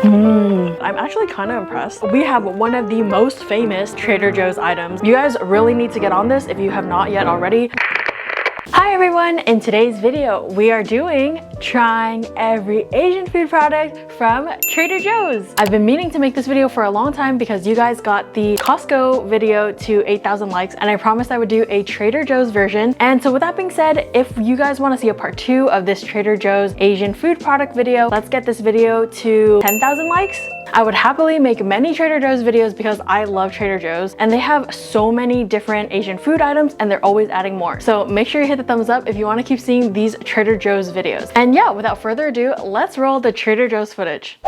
I'm actually kind of impressed. We have one of the most famous Trader Joe's items. You guys really need to get on this if you have not yet already. Hi everyone, in today's video we are trying every Asian food product from Trader Joe's. I've been meaning to make this video for a long time because you guys got the Costco video to 8,000 likes and I promised I would do a Trader Joe's version. And so with that being said, if you guys want to see a part 2 of this Trader Joe's Asian food product video, let's get this video to 10,000 likes. I would happily make many Trader Joe's videos because I love Trader Joe's and they have so many different Asian food items and they're always adding more. So make sure you hit the thumbs up if you want to keep seeing these Trader Joe's videos. And yeah, without further ado, let's roll the Trader Joe's footage.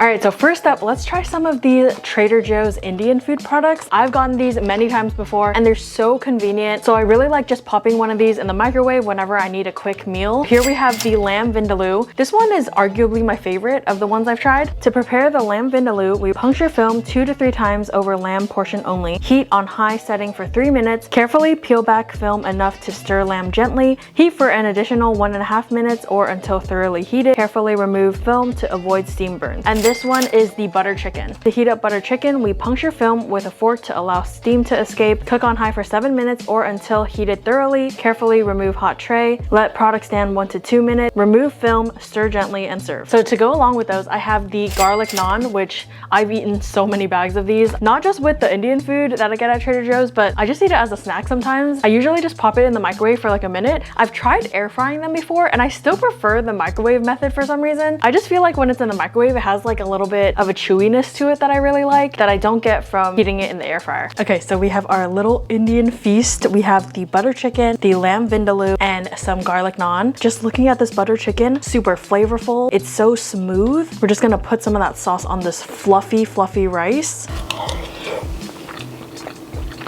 Alright, so first up, let's try some of the Trader Joe's Indian food products. I've gotten these many times before and they're so convenient. So I really like just popping one of these in the microwave whenever I need a quick meal. Here we have the lamb vindaloo. This one is arguably my favorite of the ones I've tried. To prepare the lamb vindaloo, we puncture film 2 to 3 times over lamb portion only. Heat on high setting for 3 minutes. Carefully peel back film enough to stir lamb gently. Heat for an additional 1.5 minutes or until thoroughly heated. Carefully remove film to avoid steam burns. And this one is the butter chicken. To heat up butter chicken, we puncture film with a fork to allow steam to escape. Cook on high for 7 minutes or until heated thoroughly. Carefully remove hot tray. Let product stand 1 to 2 minutes. Remove film, stir gently, and serve. So to go along with those, I have the garlic naan, which I've eaten so many bags of these. Not just with the Indian food that I get at Trader Joe's, but I just eat it as a snack sometimes. I usually just pop it in the microwave for like a minute. I've tried air frying them before and I still prefer the microwave method for some reason. I just feel like when it's in the microwave, it has like a little bit of a chewiness to it that I really like that I don't get from heating it in the air fryer. Okay, so we have our little Indian feast. We have the butter chicken, the lamb vindaloo, and some garlic naan. Just looking at this butter chicken, super flavorful. It's so smooth. We're just gonna put some of that sauce on this fluffy rice.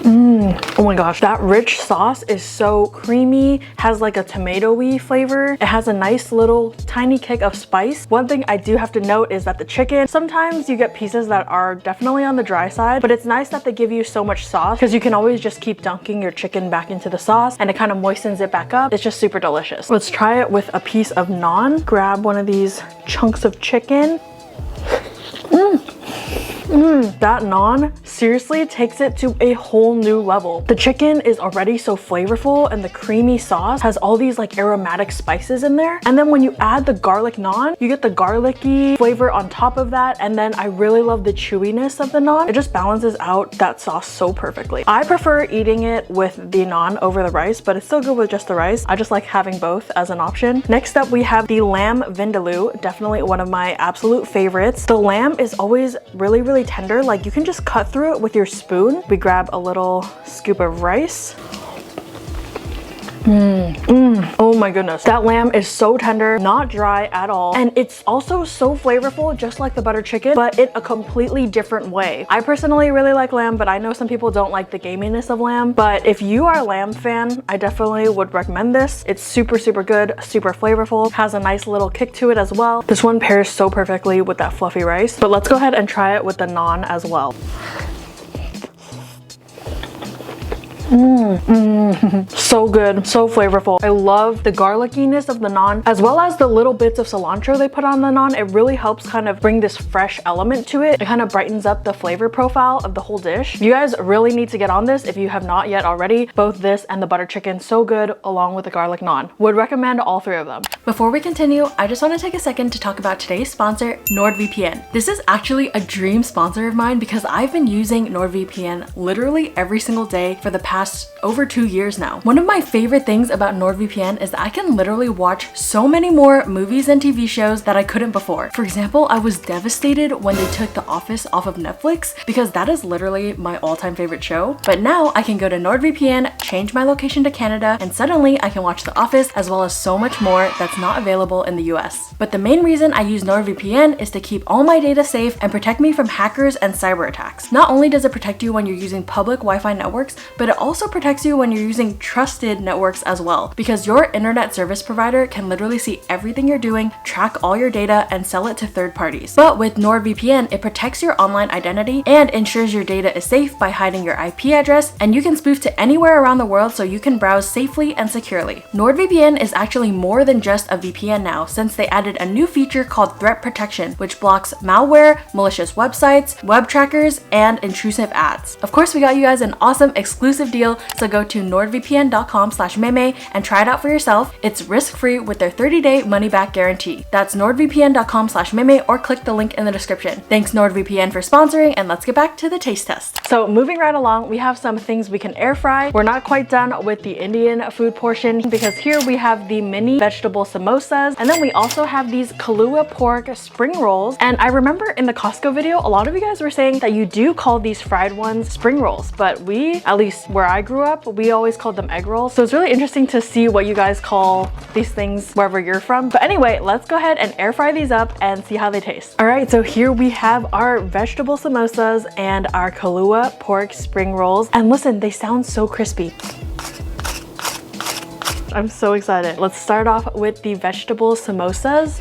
Oh my gosh, that rich sauce is so creamy, has like a tomatoey flavor. It has a nice little tiny kick of spice. One thing I do have to note is that the chicken, sometimes you get pieces that are definitely on the dry side, but it's nice that they give you so much sauce because you can always just keep dunking your chicken back into the sauce and it kind of moistens it back up. It's just super delicious. Let's try it with a piece of naan. Grab one of these chunks of chicken. That naan seriously takes it to a whole new level. The chicken is already so flavorful and the creamy sauce has all these like aromatic spices in there. And then when you add the garlic naan, you get the garlicky flavor on top of that. And then I really love the chewiness of the naan. It just balances out that sauce so perfectly. I prefer eating it with the naan over the rice, but it's still good with just the rice. I just like having both as an option. Next up, we have the lamb vindaloo. Definitely one of my absolute favorites. The lamb is always really tender. Like you can just cut through it with your spoon. We grab a little scoop of rice. Oh my goodness, that lamb is so tender, not dry at all, and it's also so flavorful, just like the butter chicken, but in a completely different way. I personally really like lamb, but I know some people don't like the gaminess of lamb. But if you are a lamb fan, I definitely would recommend this. It's super good, super flavorful, has a nice little kick to it as well. This one pairs so perfectly with that fluffy rice. But let's go ahead and try it with the naan as well. So good, so flavorful. I love the garlickiness of the naan as well as the little bits of cilantro they put on the naan. It really helps kind of bring this fresh element to it. It kind of brightens up the flavor profile of the whole dish. You guys really need to get on this if you have not yet already. Both this and the butter chicken, so good, along with the garlic naan. Would recommend all 3 of them. Before we continue, I just want to take a second to talk about today's sponsor, NordVPN. This is actually a dream sponsor of mine because I've been using NordVPN literally every single day for the past over 2 years now. One of my favorite things about NordVPN is that I can literally watch so many more movies and TV shows that I couldn't before. For example, I was devastated when they took The Office off of Netflix because that is literally my all-time favorite show. But now I can go to NordVPN, change my location to Canada, and suddenly I can watch The Office as well as so much more that's not available in the US. But the main reason I use NordVPN is to keep all my data safe and protect me from hackers and cyber attacks. Not only does it protect you when you're using public Wi-Fi networks, but it also also protects you when you're using trusted networks as well, because your internet service provider can literally see everything you're doing, track all your data, and sell it to third parties. But with NordVPN, it protects your online identity and ensures your data is safe by hiding your IP address, and you can spoof to anywhere around the world so you can browse safely and securely. NordVPN is actually more than just a VPN now, since they added a new feature called Threat Protection, which blocks malware, malicious websites, web trackers, and intrusive ads. Of course, we got you guys an awesome exclusive deal, so go to nordvpn.com/meme and try it out for yourself. It's risk-free with their 30-day money-back guarantee. That's nordvpn.com/meme or click the link in the description. Thanks NordVPN for sponsoring, and let's get back to the taste test. So moving right along, we have some things we can air fry. We're not quite done with the Indian food portion, because here we have the mini vegetable samosas, and then we also have these kalua pork spring rolls. And I remember in the Costco video, a lot of you guys were saying that you do call these fried ones spring rolls, but we, at least where I grew up, we always called them egg rolls. So it's really interesting to see what you guys call these things wherever you're from. But anyway, let's go ahead and air fry these up and see how they taste. All right, so here we have our vegetable samosas and our kalua pork spring rolls. And listen, they sound so crispy. I'm so excited. Let's start off with the vegetable samosas.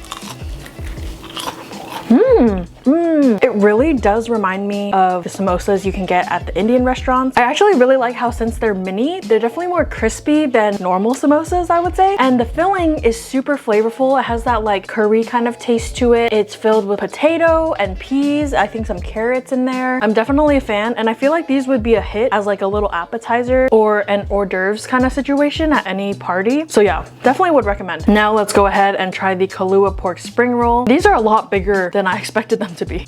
It really does remind me of the samosas you can get at the Indian restaurants. I actually really like how, since they're mini, they're definitely more crispy than normal samosas, I would say. And the filling is super flavorful. It has that like curry kind of taste to it. It's filled with potato and peas. I think some carrots in there. I'm definitely a fan, and I feel like these would be a hit as like a little appetizer or an hors d'oeuvres kind of situation at any party. So yeah, definitely would recommend. Now let's go ahead and try the kalua pork spring roll. These are a lot bigger than I expected them to be.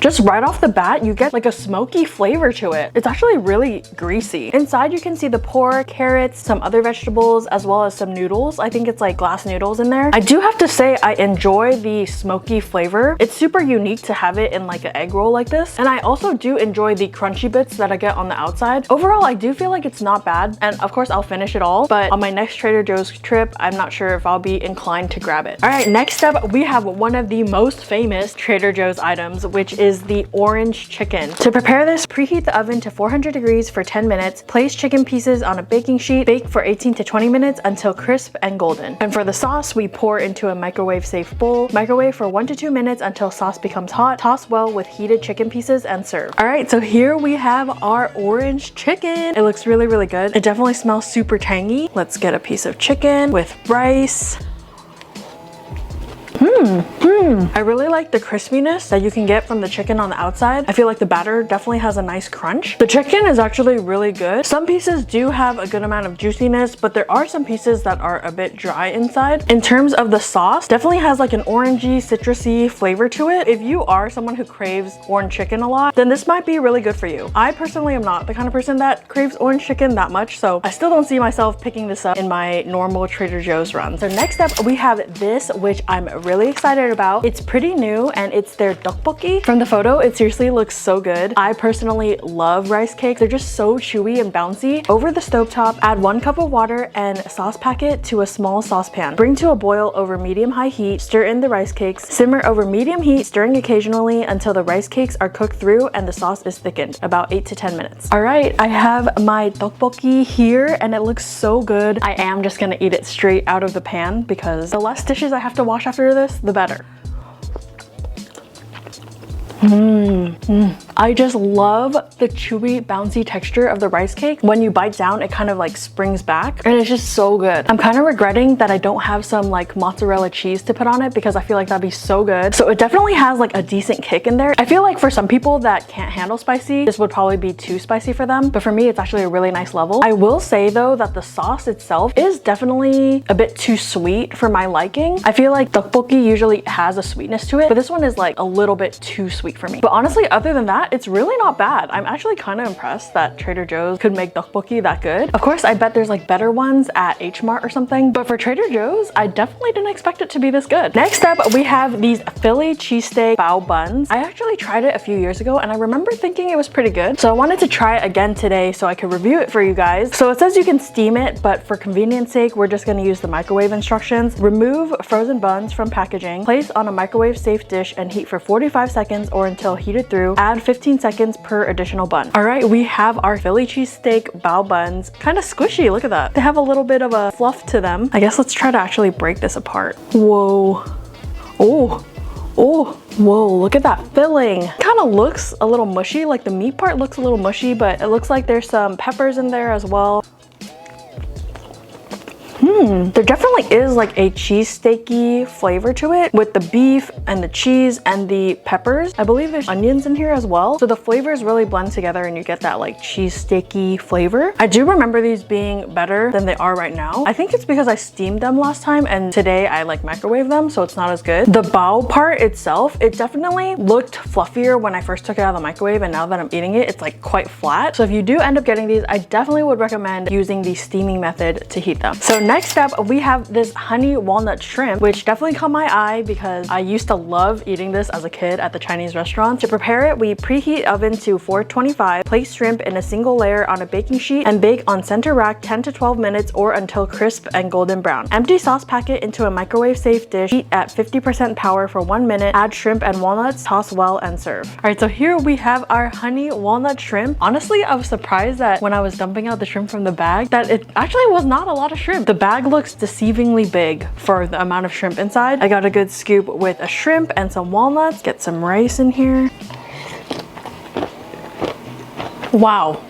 Just right off the bat, you get like a smoky flavor to it. It's actually really greasy. Inside, you can see the pork, carrots, some other vegetables, as well as some noodles. I think it's like glass noodles in there. I do have to say, I enjoy the smoky flavor. It's super unique to have it in like an egg roll like this. And I also do enjoy the crunchy bits that I get on the outside. Overall, I do feel like it's not bad. And of course, I'll finish it all. But on my next Trader Joe's trip, I'm not sure if I'll be inclined to grab it. All right, next up, we have one of the most famous Trader Joe's items, which is the orange chicken. To prepare this, preheat the oven to 400 degrees for 10 minutes. Place chicken pieces on a baking sheet. Bake for 18 to 20 minutes until crisp and golden. And for the sauce, we pour into a microwave-safe bowl. Microwave for 1 to 2 minutes until sauce becomes hot. Toss well with heated chicken pieces and serve. All right, so here we have our orange chicken. It looks really, really good. It definitely smells super tangy. Let's get a piece of chicken with rice. I really like the crispiness that you can get from the chicken on the outside. I feel like the batter definitely has a nice crunch. The chicken is actually really good. Some pieces do have a good amount of juiciness, but there are some pieces that are a bit dry inside. In terms of the sauce, definitely has like an orangey, citrusy flavor to it. If you are someone who craves orange chicken a lot, then this might be really good for you. I personally am not the kind of person that craves orange chicken that much, so I still don't see myself picking this up in my normal Trader Joe's run. So next up, we have this, which I'm really excited about. It's pretty new, and it's their tteokbokki. From the photo, it seriously looks so good. I personally love rice cakes. They're just so chewy and bouncy. Over the stovetop, add 1 cup of water and a sauce packet to a small saucepan. Bring to a boil over medium-high heat. Stir in the rice cakes. Simmer over medium heat, stirring occasionally until the rice cakes are cooked through and the sauce is thickened, about 8 to 10 minutes. All right, I have my tteokbokki here, and it looks so good. I am just gonna eat it straight out of the pan, because the less dishes I have to wash after this, the better. I just love the chewy, bouncy texture of the rice cake. When you bite down, it kind of like springs back, and it's just so good. I'm kind of regretting that I don't have some like mozzarella cheese to put on it, because I feel like that'd be so good. So it definitely has like a decent kick in there. I feel like for some people that can't handle spicy, this would probably be too spicy for them, but for me, it's actually a really nice level. I will say though that the sauce itself is definitely a bit too sweet for my liking. I feel like tteokbokki usually has a sweetness to it, but this one is like a little bit too sweet for me. But honestly, other than that, it's really not bad. I'm actually kind of impressed that Trader Joe's could make tteokbokki that good. Of course, I bet there's like better ones at H Mart or something, but for Trader Joe's, I definitely didn't expect it to be this good. Next up, we have these Philly cheesesteak bao buns. I actually tried it a few years ago, and I remember thinking it was pretty good. So I wanted to try it again today so I could review it for you guys. So it says you can steam it, but for convenience sake, we're just gonna use the microwave instructions. Remove frozen buns from packaging. Place on a microwave safe dish and heat for 45 seconds or until heated through. Add 15 seconds per additional bun. All right, we have our Philly cheesesteak bao buns. Kind of squishy, look at that. They have a little bit of a fluff to them. I guess let's try to actually break this apart. Whoa. Oh. Oh, whoa, look at that filling. Kind of looks a little mushy, like the meat part looks a little mushy, but it looks like there's some peppers in there as well. There definitely is like a cheesesteaky flavor to it with the beef and the cheese and the peppers. I believe there's onions in here as well. So the flavors really blend together and you get that like cheesesteaky flavor. I do remember these being better than they are right now. I think it's because I steamed them last time and today I like microwave them, so it's not as good. The bao part itself, it definitely looked fluffier when I first took it out of the microwave, and now that I'm eating it, it's like quite flat. So if you do end up getting these, I definitely would recommend using the steaming method to heat them. So next up, we have this honey walnut shrimp, which definitely caught my eye because I used to love eating this as a kid at the Chinese restaurant. To prepare it, we preheat oven to 425, place shrimp in a single layer on a baking sheet, and bake on center rack 10 to 12 minutes or until crisp and golden brown. Empty sauce packet into a microwave-safe dish, heat at 50% power for 1 minute, add shrimp and walnuts, toss well, and serve. All right, so here we have our honey walnut shrimp. Honestly, I was surprised that when I was dumping out the shrimp from the bag, that it actually was not a lot of shrimp. The bag looks deceivingly big for the amount of shrimp inside. I got a good scoop with a shrimp and some walnuts. Get some rice in here. Wow.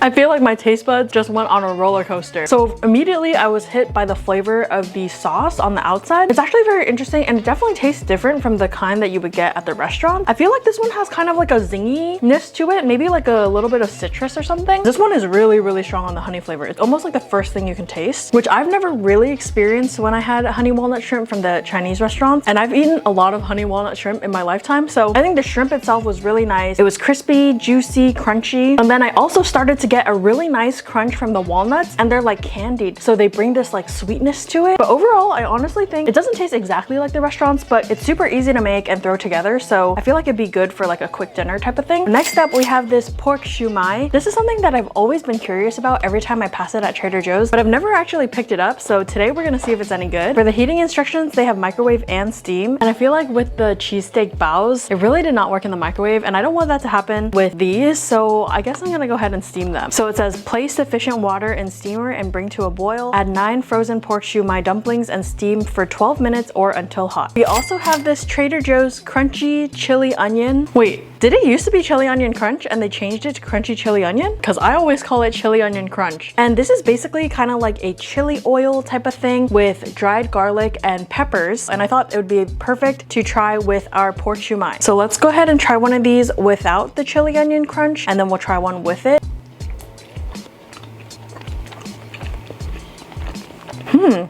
I feel like my taste buds just went on a roller coaster. So immediately I was hit by the flavor of the sauce on the outside. It's actually very interesting and it definitely tastes different from the kind that you would get at the restaurant. I feel like this one has kind of like a zinginess to it, maybe like a little bit of citrus or something. This one is really, really strong on the honey flavor. It's almost like the first thing you can taste, which I've never really experienced when I had honey walnut shrimp from the Chinese restaurants. And I've eaten a lot of honey walnut shrimp in my lifetime. So I think the shrimp itself was really nice. It was crispy, juicy, crunchy. And then I also started to get a really nice crunch from the walnuts, and they're like candied, so they bring this like sweetness to it. But overall, I honestly think it doesn't taste exactly like the restaurants, but it's super easy to make and throw together, so I feel like it'd be good for like a quick dinner type of thing. Next up, we have this pork shumai. This is something that I've always been curious about every time I pass it at Trader Joe's, but I've never actually picked it up, so today we're gonna see if it's any good. For the heating instructions, they have microwave and steam, and I feel like with the cheesesteak baos, it really did not work in the microwave, and I don't want that to happen with these, so I guess I'm gonna go ahead and steam them. So it says place sufficient water in steamer and bring to a boil. Add 9 frozen pork shumai dumplings and steam for 12 minutes or until hot. We also have this Trader Joe's crunchy chili onion. Wait, did it used to be chili onion crunch and they changed it to crunchy chili onion? Because I always call it chili onion crunch. And this is basically kind of like a chili oil type of thing with dried garlic and peppers. And I thought it would be perfect to try with our pork shumai. So let's go ahead and try one of these without the chili onion crunch, and then we'll try one with it.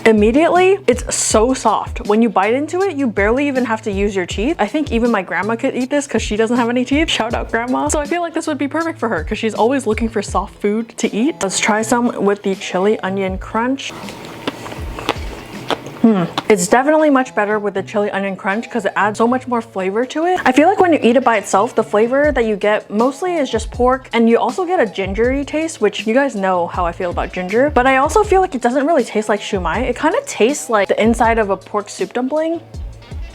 Immediately, it's so soft. When you bite into it, you barely even have to use your teeth. I think even my grandma could eat this because she doesn't have any teeth. Shout out grandma. So I feel like this would be perfect for her because she's always looking for soft food to eat. Let's try some with the chili onion crunch. It's definitely much better with the chili onion crunch because it adds so much more flavor to it. I feel like when you eat it by itself, the flavor that you get mostly is just pork, and you also get a gingery taste, which you guys know how I feel about ginger. But I also feel like it doesn't really taste like shumai. It kind of tastes like the inside of a pork soup dumpling.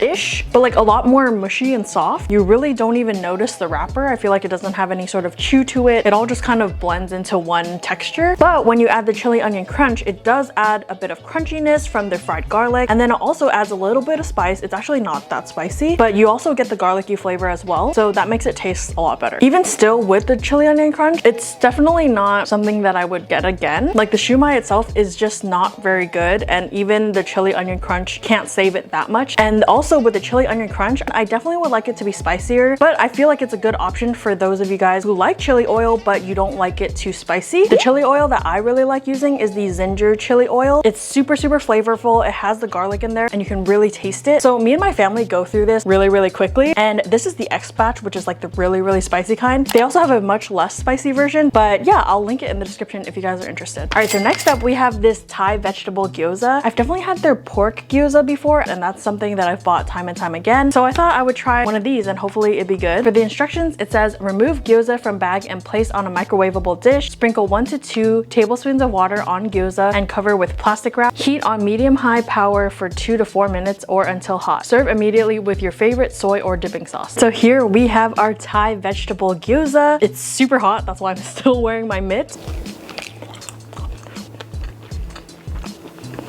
Ish, but like a lot more mushy and soft. You really don't even notice the wrapper. I feel like it doesn't have any sort of chew to it. It all just kind of blends into one texture. But when you add the chili onion crunch, it does add a bit of crunchiness from the fried garlic, and then it also adds a little bit of spice. It's actually not that spicy, but you also get the garlicky flavor as well, so that makes it taste a lot better. Even still with the chili onion crunch, it's definitely not something that I would get again. Like the shumai itself is just not very good, and even the chili onion crunch can't save it that much. And also with the chili onion crunch, I definitely would like it to be spicier, but I feel like it's a good option for those of you guys who like chili oil but you don't like it too spicy. The chili oil that I really like using is the ginger chili oil. It's super flavorful. It has the garlic in there and you can really taste it. So me and my family go through this really quickly, and this is the X batch, which is like the really spicy kind. They also have a much less spicy version, but yeah, I'll link it in the description if you guys are interested. All right, so next up we have this Thai vegetable gyoza. I've definitely had their pork gyoza before, and that's something that I've bought bought time and time again. So I thought I would try one of these and hopefully it'd be good. For the instructions, it says remove gyoza from bag and place on a microwavable dish. Sprinkle 1 to 2 tablespoons of water on gyoza and cover with plastic wrap. Heat on medium-high power for 2 to 4 minutes or until hot. Serve immediately with your favorite soy or dipping sauce. So here we have our Thai vegetable gyoza. It's super hot, that's why I'm still wearing my mitts.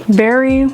Very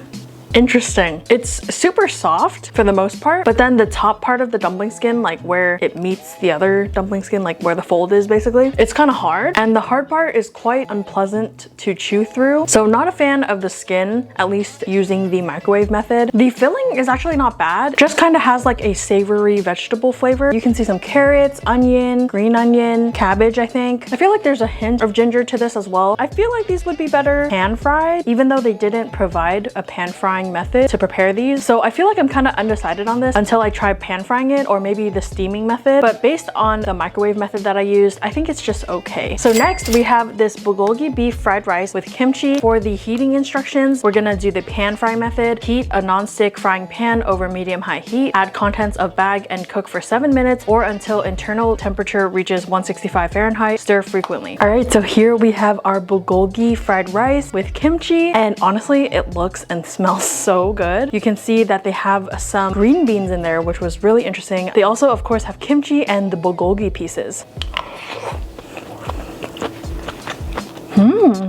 interesting. It's super soft for the most part, but then the top part of the dumpling skin, like where it meets the other dumpling skin, like where the fold is basically, it's kind of hard, and the hard part is quite unpleasant to chew through. So not a fan of the skin, at least using the microwave method. The filling is actually not bad, just kind of has like a savory vegetable flavor. You can see some carrots, onion, green onion, cabbage, I think. I feel like there's a hint of ginger to this as well. I feel like these would be better pan fried, even though they didn't provide a pan frying method to prepare these. So I feel like I'm kind of undecided on this until I try pan frying it or maybe the steaming method. But based on the microwave method that I used, I think it's just okay. So next we have this bulgogi beef fried rice with kimchi. For the heating instructions, we're gonna do the pan fry method. Heat a non-stick frying pan over medium-high heat. Add contents of bag and cook for 7 minutes or until internal temperature reaches 165 Fahrenheit. Stir frequently. All right, so here we have our bulgogi fried rice with kimchi, and honestly, it looks and smells so good. You can see that they have some green beans in there, which was really interesting. They also, of course, have kimchi and the bulgogi pieces.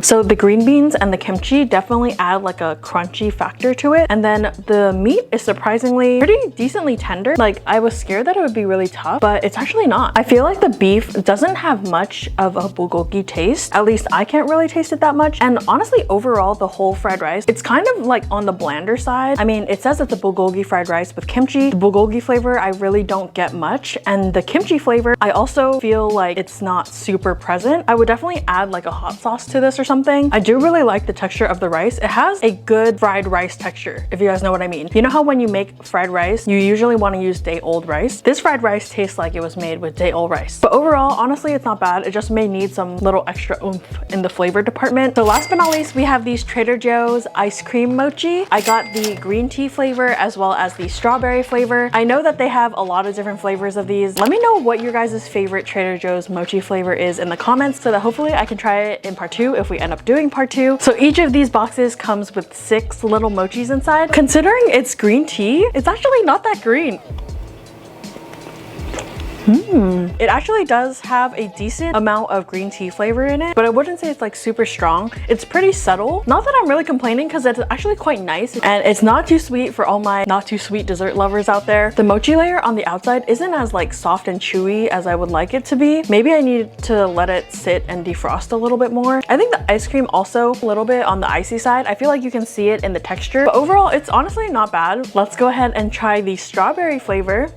So the green beans and the kimchi definitely add like a crunchy factor to it. And then the meat is surprisingly pretty decently tender. Like I was scared that it would be really tough, but it's actually not. I feel like the beef doesn't have much of a bulgogi taste. At least I can't really taste it that much. And honestly, overall, the whole fried rice, it's kind of like on the blander side. I mean, it says it's a bulgogi fried rice with kimchi. The bulgogi flavor, I really don't get much. And the kimchi flavor, I also feel like it's not super present. I would definitely add like a hot sauce to this or something. I do really like the texture of the rice. It has a good fried rice texture, if you guys know what I mean. You know how when you make fried rice, you usually want to use day-old rice? This fried rice tastes like it was made with day-old rice. But overall, honestly, it's not bad. It just may need some little extra oomph in the flavor department. So last but not least, we have these Trader Joe's ice cream mochi. I got the green tea flavor as well as the strawberry flavor. I know that they have a lot of different flavors of these. Let me know what your guys' favorite Trader Joe's mochi flavor is in the comments so that hopefully I can try it in part 2 if we end up doing part 2. So each of these boxes comes with 6 little mochis inside. Considering it's green tea, it's actually not that green. It actually does have a decent amount of green tea flavor in it, but I wouldn't say it's like super strong. It's pretty subtle. Not that I'm really complaining because it's actually quite nice and it's not too sweet for all my not too sweet dessert lovers out there. The mochi layer on the outside isn't as like soft and chewy as I would like it to be. Maybe I need to let it sit and defrost a little bit more. I think the ice cream also a little bit on the icy side. I feel like you can see it in the texture, but overall it's honestly not bad. Let's go ahead and try the strawberry flavor.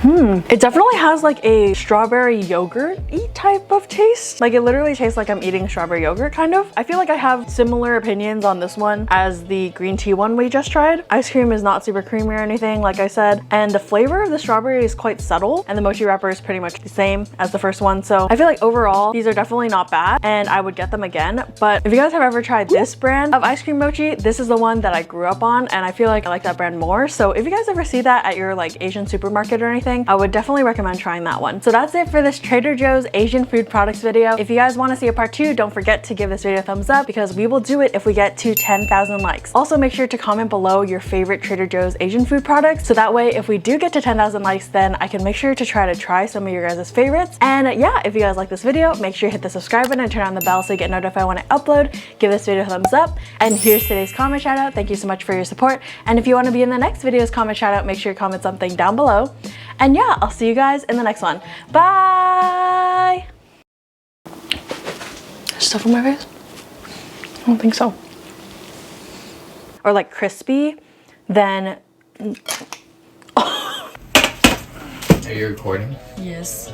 It definitely has like a strawberry yogurt-y type of taste. Like it literally tastes like I'm eating strawberry yogurt kind of. I feel like I have similar opinions on this one as the green tea one we just tried. Ice cream is not super creamy or anything, like I said. And the flavor of the strawberry is quite subtle and the mochi wrapper is pretty much the same as the first one. So I feel like overall, these are definitely not bad and I would get them again. But if you guys have ever tried this brand of ice cream mochi, this is the one that I grew up on and I feel like I like that brand more. So if you guys ever see that at your like Asian supermarket or anything, I would definitely recommend trying that one. So that's it for this Trader Joe's Asian food products video. If you guys want to see a part 2, don't forget to give this video a thumbs up because we will do it if we get to 10,000 likes. Also make sure to comment below your favorite Trader Joe's Asian food products so that way if we do get to 10,000 likes then I can make sure to try some of your guys' favorites. And yeah, if you guys like this video, make sure you hit the subscribe button and turn on the bell so you get notified when I upload. Give this video a thumbs up. And here's today's comment shout out. Thank you so much for your support. And if you want to be in the next video's comment shout out, make sure you comment something down below. And yeah, I'll see you guys in the next one. Bye! Stuff on my face? I don't think so. Or like crispy, then... Are you recording? Yes.